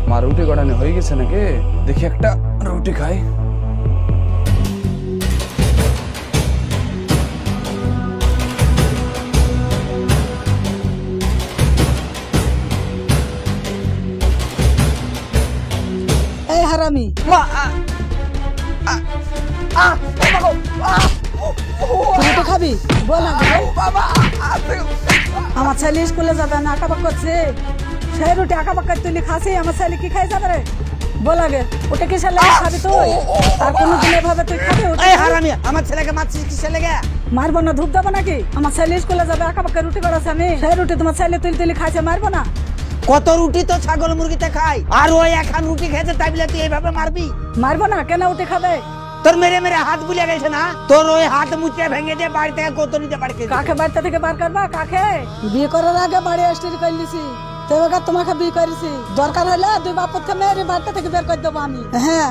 মা রুটি গড়ানো হয়ে গেছে নাকি? দেখি একটা রুটি খাই। এই হারামি রুটি খাবি? বল আমার ছেলে স্কুলে যাবে না, আঁকা বাক করছে, সেই রুটি আঁকা বাক তুলি খাসি, আমার ছেলে কি খাই যাবে রে? বল আগে ওটা কিসের লেগে খাবি তুই? আর কোনোদিন এভাবে তুই খাবি? হারামি আমার ছেলেকে মারছিস কিসের লেগে? মারবো না, ধূপ দেবো নাকি? আমার ছেলে স্কুলে যাবে, আঁকা বাক্কা রুটি করেছে, আমি সেই রুটি তোমার ছেলে তুলি তুলি খাইছে, মারবো না? কত রুটি তো ছাগল মুরগিতে খাই, আর ওই এখন রুটি খেয়েছে তাই বলে তুই এইভাবে মারবি? মারবো না কেন? রুটি খাবে? তোর মেরে মেরে হাত বুলে গেছে না? তোর ওই হাত মুচে ভেঙে দিয়ে বাড়ি থেকে কোতনিতে বাড়ি। কাকে বাড়িতে থেকে বার করবা? কাকে বিয়ে করার আগে বাড়ি স্ত্রী করে লিছি, তবে তোমাকে বিয়ে করেছি, দরকার হলে দুই বাপকে মেরে বাড়িতে থেকে বের করে দেবো আমি। হ্যাঁ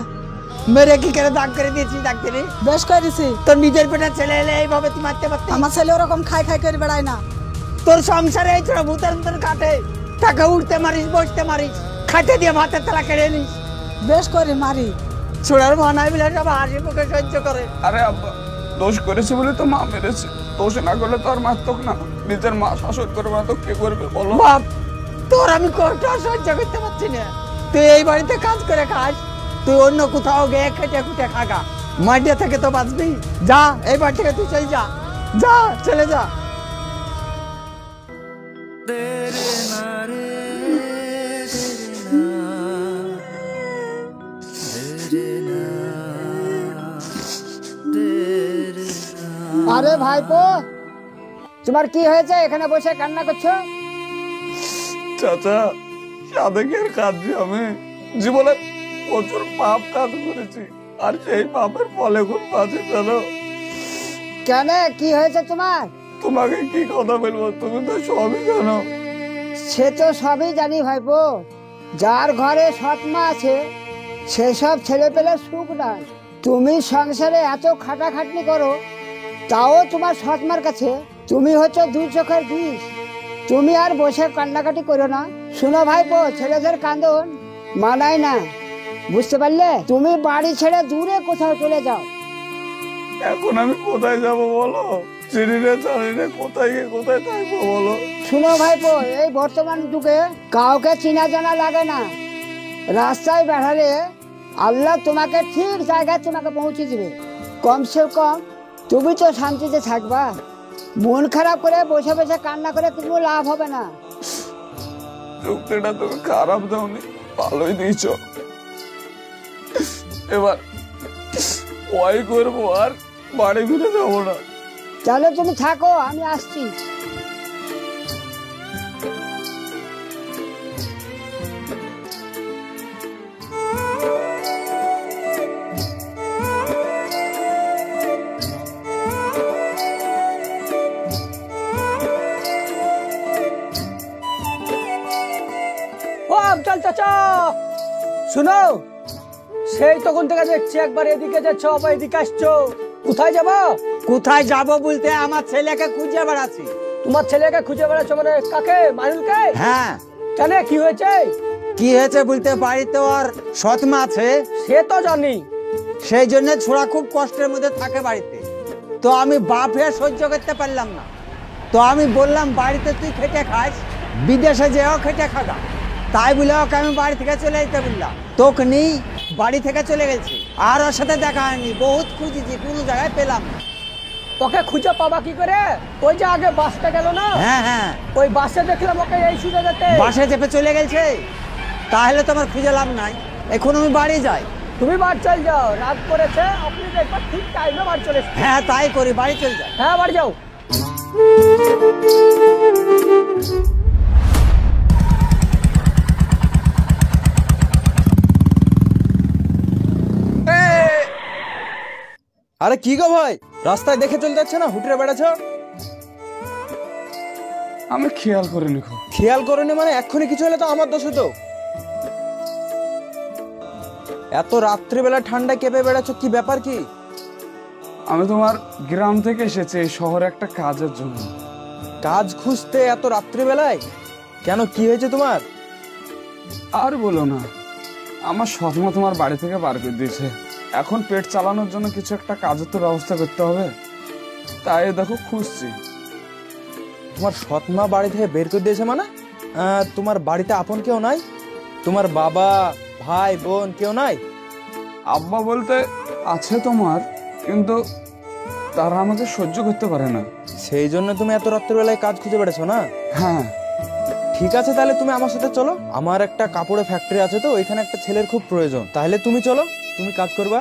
মেরে কি করে দাগ করে দিয়েছিস? ডাক্তারি বেশ করেছি। তোর নিজের পেটের ছেলে এলে এইভাবে তুই মারতে পারতি? আমার ছেলে ওরকম খাই খাই করে বেড়ায় না। তোর সংসারে এই ছোট ভূতের মতন কাটে, টাকা উঠতে মারিস, বসতে মারিস, খাইতে দিয়ে ভাতের তালা কেড়ে নিস। বেশ করে মারি। ছোড়ার মানাই বলে সব হাসি মুখে সহ্য করে। আরে আব্বা, দোষ করেছে বলে তো মা মেরেছে, দোষ না করলে তো আর মারতক না। নিজের মা শাসন করবে না তো কে করবে বলো? বাপ, তোর আমি কষ্ট সহ্য করতে পারছি না। তুই এই বাড়িতে কাজ করে খাস, তুই অন্য কোথাও গিয়ে খেটে খুটে খাগা, মাটিয়া থেকে তো বাঁচবি। যা এই বাড়ি থেকে তুই চলে যা, যা চলে যা। আরে ভাইপো, তোমার কি হয়েছে? এখানে বসে কান্না করছো? চাচা, সাদেকের কাজে আমি জীবনে প্রচুর পাপ কাজ করেছি, আর সেই পাপের ফলে খুব বাঁচে জানো। কেন, কি হয়েছে তোমার? তোমাকে কি কথা বলবো, তুমি তো সবই জানো। সে তো সবই জানি ভাইপো, যার ঘরে সৎ মা আছে সেসব ছেলে পেলে সুখ নাই। তুমি সংসারে এত খাটাখাটনি করো, তাও তোমার সৎ মার কাছে তুমি হচ্ছে দুই চোখের বিষ। তুমি আর বসে কান্নাকাটি করো না। শুনো ভাইপো, ছেলেদের কান্দন মানায় না, বুঝতে পারলে? তুমি বাড়ি ছেড়ে দূরে কোথাও চলে যাও। এখন আমি কোথায় যাব বলো? চিনিরে জানিরে কোথায় গিয়ে কোথায় থাকবো বলো? শুনো ভাইপো, এই বর্তমান যুগে কাউকে চিনা জানা লাগে না। রাস্তায় বেড়ালে আল্লাহ তোমাকে ঠিক জায়গায় তোমাকে পৌঁছে দিবে। কমসে কম তুমি তো শান্তিতে থাকবা। মন খারাপ করে বসে বসে কান্না করে কোনো লাভ হবে না। যুক্তিটা তুমি খারাপ দাওনি, ভালোই দিয়েছ। এবার ওয়াই করবো, আর বাড়ি ফিরে যাবো না। তাহলে তুমি থাকো, আমি আসছি। চল চাচা, শুনো, সেই তখন থেকে দেখছি একবার এদিকে যাচ্ছ, আবার এদিকে আসছো, কোথায় যাবো? কোথায় যাব বলতে আমার ছেলেকে খুঁজে বেড়াচ্ছি। তোমার ছেলেকে খুঁজে বেড়াচ্ছ মানে কাকে? মাইনুলকে? হ্যাঁ। কেন, কি হয়েছে? কি হয়েছে বলতে, বাড়িতে ওর সৎ মা আছে, সে তো জানি, সেই জন্য ছোড়া খুব কষ্টের মধ্যে থাকে বাড়িতে। তো আমি বাপ হয়ে সহ্য করতে পারলাম না, তো আমি বললাম বাড়িতে তুই খেটে খাস, বিদেশে যেও খেটে খাগা। তাই বলে ওকে আমি বাড়ি থেকে চলে যেতে বললাম। তোকে নিয়ে বাড়ি থেকে চলে গেছি, আর ওর সাথে দেখা হয়নি। বহুত খুঁজেছি, কোনো জায়গায় পেলাম না। তোকে খুঁজে পাবা কি করে? ওই যে আগে বাসটা গেল না? হ্যাঁ হ্যাঁ, ওই বাসে দেখলাম ওকে এই সুযোগ যেতে। বাসে চেপে চলে গেছে, তাহলে তো আমার খুঁজে লাভ নাই। এখন আমি বাড়ি যাই। তুমি বাড়ি চল যাও, রাত করেছে, আপনি একবার ঠিক টাইমে বাড়ি চলে এসেছেন। হ্যাঁ তাই করি, বাড়ি চলে যাই। হ্যাঁ বাড়ি যাও। আরে কি গো ভাই, রাস্তায় দেখে চলে যাচ্ছে না, হুটরে বেড়াচ্ছ? আমি খেয়াল করে লিখো। খেয়াল করেনি মানে এক্ষুনি কিছু হলে তো আমার দোষ হতো। এত রাত্রিবেলা ঠান্ডায় কেঁপে বেড়াচ্ছ, কি ব্যাপার কি? আমি তোমার গ্রাম থেকে এসেছি এই শহরে একটা কাজের জন্য। কাজ খুঁজতে এত রাত্রিবেলায়? কেন, কি হয়েছে তোমার? আর বলো না, আমার সৎমা তোমার বাড়ি থেকে বার করে দিয়েছে। এখন পেট চালানোর জন্য কিছু একটা কাজের তো ব্যবস্থা করতে হবে, তাই দেখো খুঁজছি। তোমার সৎ মা বাড়ি থেকে বের করে দিয়েছে মানে? তোমার বাড়িতে আপন কেউ নাই? তোমার বাবা ভাই বোন কেউ নাই? আব্বা বলতে আছে তোমার, কিন্তু তারা আমাকে সহ্য করতে পারে না। সেই জন্য তুমি এত রাত্রিবেলায় কাজ খুঁজে বেড়েছো না? হ্যাঁ ঠিক আছে, তাহলে তুমি আমার সাথে চলো। আমার একটা কাপড়ের ফ্যাক্টরি আছে, তো ওইখানে একটা ছেলের খুব প্রয়োজন। তাহলে তুমি চলো, তুমি কাজ করবা।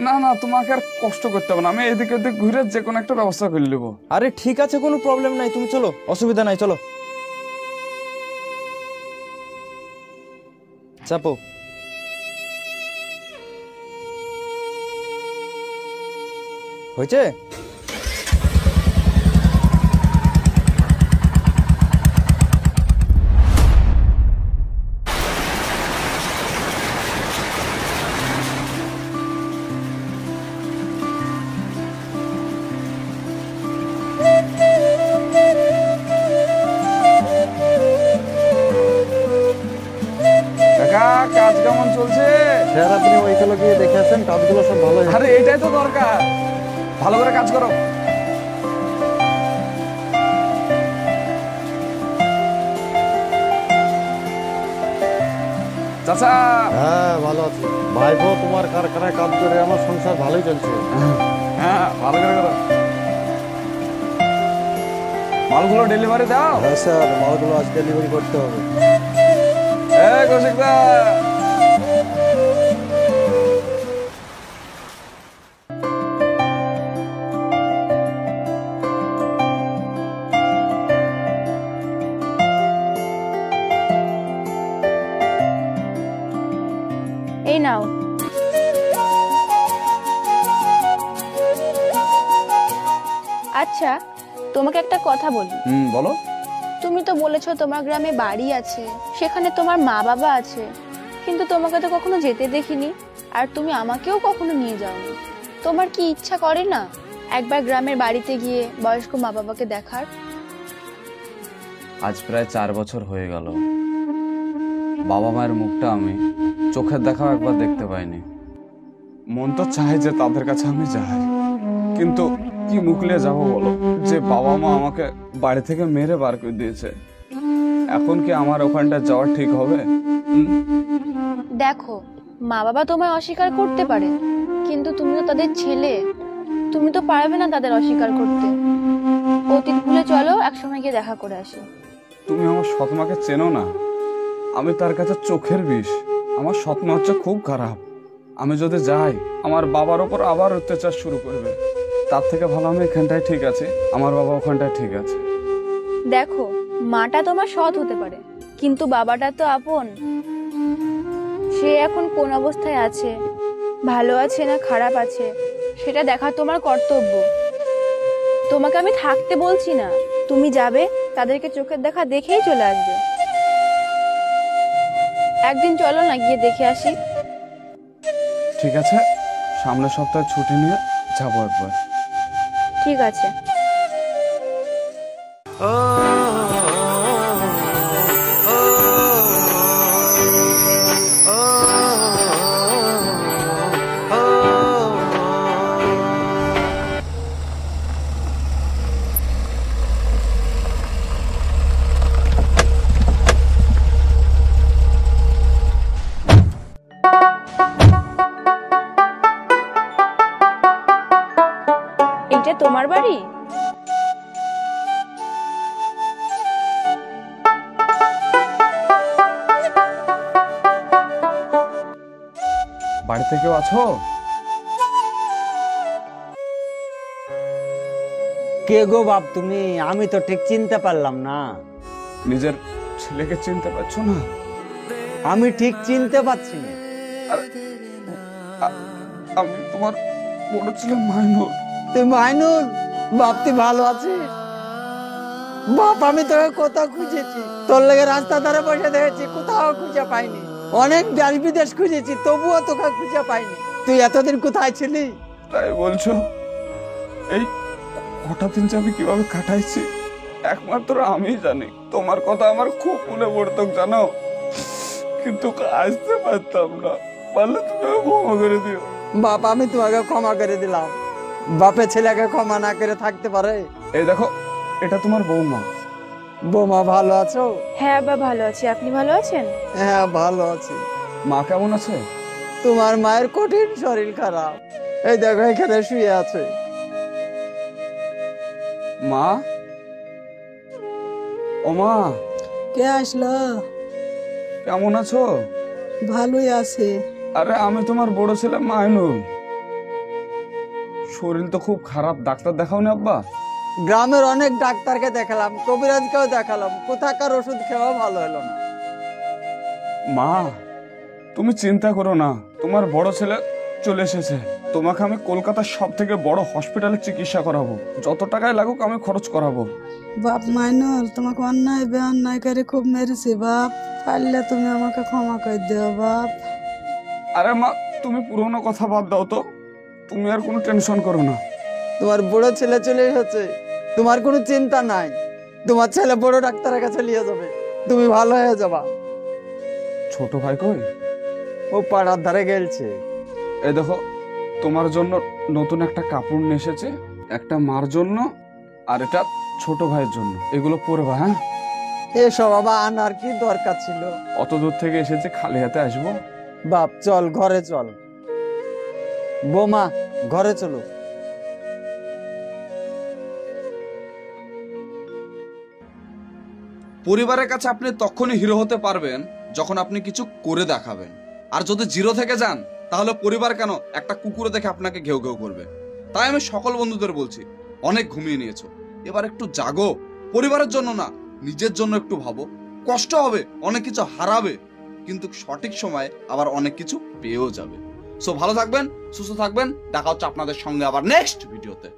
না না, তোমাকে আর কষ্ট করতে হবে না, আমি এদিকে ওদিক ঘুরে যে কোনো একটা ব্যবস্থা করে নেবো। আরে ঠিক আছে, কোনো প্রবলেম নাই, তুমি চলো, অসুবিধা নাই, চলো। চাপো। হয়েছে? কাকা, কাজ কেমন চলছে? স্যার আপনি ওইগুলো গিয়ে দেখে আসেন, কাজগুলো সব ভালো। আরে এটাই তো দরকার, ভালো করে কাজ করো। চাচা। হ্যাঁ ভালো আছি ভাইপো, তোমার কারখানায় কাজ করে আমার সংসার ভালোই চলছে। হ্যাঁ ভালো করে করো। মালগুলো ডেলিভারি দাও। হ্যাঁ স্যার, মালগুলো আজ ডেলিভারি করতে হবে। কৌশিকদা, এই নাও। আচ্ছা, তোমাকে একটা কথা বলি। বলো। তুমি তো বলেছো তোমার গ্রামে বাড়ি আছে, সেখানে তোমার মা বাবা আছে, কিন্তু তোমাকে তো কখনো যেতে দেখিনি, আর তুমি আমাকেও কখনো নিয়ে যাওনি। তোমার কি ইচ্ছা করে না একবার গ্রামের বাড়িতে গিয়ে বয়স্ক মা বাবাকে দেখার? আজ প্রায় 4 বছর হয়ে গেল বাবা মায়ের মুখটা আমি চোখের দেখাও একবার দেখতে পাইনি। মন তো চায় যে তাদের কাছে আমি যাই, কিন্তু কি মুখ নিয়ে যাবো বলো, যে বাবা মা আমাকে বাড়ি থেকে মেরে বার করে দিয়েছে। এখন কি আমার ওখানটা যাওয়া ঠিক হবে? দেখো, মা বাবা তোমায় অস্বীকার করতে পারে, কিন্তু তুমি তো তাদের ছেলে, তুমি তো পারবে না তাদের অস্বীকার করতে। অতীত ভুলে চলো, একসময় গিয়ে দেখা করে আসি। তুমি আমার সৎমাকে চেনো না, আমি তার কাছে চোখের বিষ। আমার স্বপ্ন হচ্ছে খুব খারাপ, আমি যদি যাই আমার বাবার ওপর আবার অত্যাচার শুরু করবে। তার থেকে ভালো আমি এখানটায় ঠিক আছে, আমার বাবা ওখানটায় ঠিক আছে। দেখো, মাটা তোমার সৎ হতে পারে, কিন্তু বাবাটা তো আপন। সে এখন কোন অবস্থায় আছে, ভালো আছে না খারাপ আছে, সেটা দেখা তোমার কর্তব্য। তোমাকে আমি থাকতে বলছি না, তুমি যাবে, তাদেরকে চোখের দেখা দেখেই চলে আসবে। একদিন চলো না, গিয়ে দেখে আসি। ঠিক আছে, সামনের সপ্তাহে ছুটি নিয়ে যাবো একবার। ঠিক আছে। এটা তোমার বাড়ি? বাড়িতে কেউ আছো? কে গো বাপ তুমি? আমি তো ঠিক চিনতে পারলাম না। নিজের ছেলেকে চিনতে পারছো না? আমি ঠিক চিনতে পারছি না। আমি তোমার বড় ছেলে মাইনুর। তুই মাইনুর? বাপ তুই ভালো আছিস? বাপ আমি তোকে কোথাও খুঁজেছি, তোর লেগে রাস্তা ধারে বসে দেখেছি, কোথাও খুঁজে পাইনি। অনেক দেশ বিদেশ খুঁজেছি, তবুও তোকে খুঁজে পাইনি। তুই এতদিন কোথায় ছিলি? তাই বলছো? এই কটা দিন যে আমি কিভাবে কাটাইছি একমাত্র আমিই জানি। তোমার কথা আমার খুব মনে পড়তো জানো, কিন্তু আসতে পারতাম না, পারলে তুমি আমাকে ক্ষমা করে দিও। বাপ আমি তোমাকে ক্ষমা করে দিলাম। বাপে ছেলেকে ক্ষমা না করে থাকতে পারে? এই দেখো, এটা তোমার বৌমা। বৌমা ভালো আছো? হ্যাঁ আব্বা ভালো আছি, আপনি ভালো আছেন? হ্যাঁ ভালো আছি। মা কেমন আছে? তোমার মায়ের কঠিন শরীর খারাপ, এই দেখো এখানে শুয়ে আছে। মা, ও মা, কে আসলো? কেমন আছো? ভালোই আছে। আরে আমি তোমার বড় ছেলে মাইনুল। শরীর তো খুব খারাপ, ডাক্তার দেখাওনি আব্বা? গ্রামের অনেক ডাক্তারকে দেখালাম, কবিরাজকেও দেখালাম, কোথাকার ওষুধ খেয়েও ভালো হলো না। মা, তুমি চিন্তা করো না, তোমার বড় ছেলে চলে এসেছে। তোমাকে আমি কলকাতার সব থেকে বড় হসপিটালে চিকিৎসা করাবো, যত টাকায় লাগুক আমি খরচ করাবো। বাপ মাইনুল, তোমাকে অন্যায় বেঅন্যায় করে খুব মেরেছি বাপ, পারলে তুমি আমাকে ক্ষমা করে দিও বাপ। আরে মা, তুমি পুরোনো কথা বাদ দাও তো, তুমি আর কোনো টেনশন করো না। তোমার বড় ছেলে চলে এসেছে, তোমার কোনো চিন্তা নাই। তোমার ছেলে বড় ডাক্তারের কাছে নিয়ে যাবে, তুমি ভালো হয়ে যাবা। ছোট ভাই কই? ও পাড়ার ধারে গেলছে। এই দেখো, তোমার জন্য নতুন একটা কাপড় নিয়ে এসেছে, একটা মার জন্য আর এটা ছোট ভাইয়ের জন্য। এগুলো পরবা, হ্যাঁ? এসব আবার আনার কি দরকার ছিল? অত দূর থেকে এসেছে, খালি হাতে আসবো? বাপ চল ঘরে চল। বৌমা ঘরে চলো। পরিবারের কাছে আপনি তখনই হিরো হতে পারবেন যখন আপনি কিছু করে দেখাবেন। আর যদি জিরো থেকে যান, তাহলে পরিবার কেন, একটা কুকুরে দেখে আপনাকে ঘেউ ঘেউ করবে। তাই আমি সকল বন্ধুদের বলছি, অনেক ঘুমিয়ে নিয়েছো, এবার একটু জাগো। পরিবারের জন্য না, নিজের জন্য একটু ভাবো। কষ্ট হবে, অনেক কিছু হারাবে, কিন্তু সঠিক সময়ে আবার অনেক কিছু পেয়েও যাবে। সো ভালো থাকবেন, সুস্থ থাকবেন, দেখা হচ্ছে আপনাদের সঙ্গে আবার নেক্সট ভিডিওতে।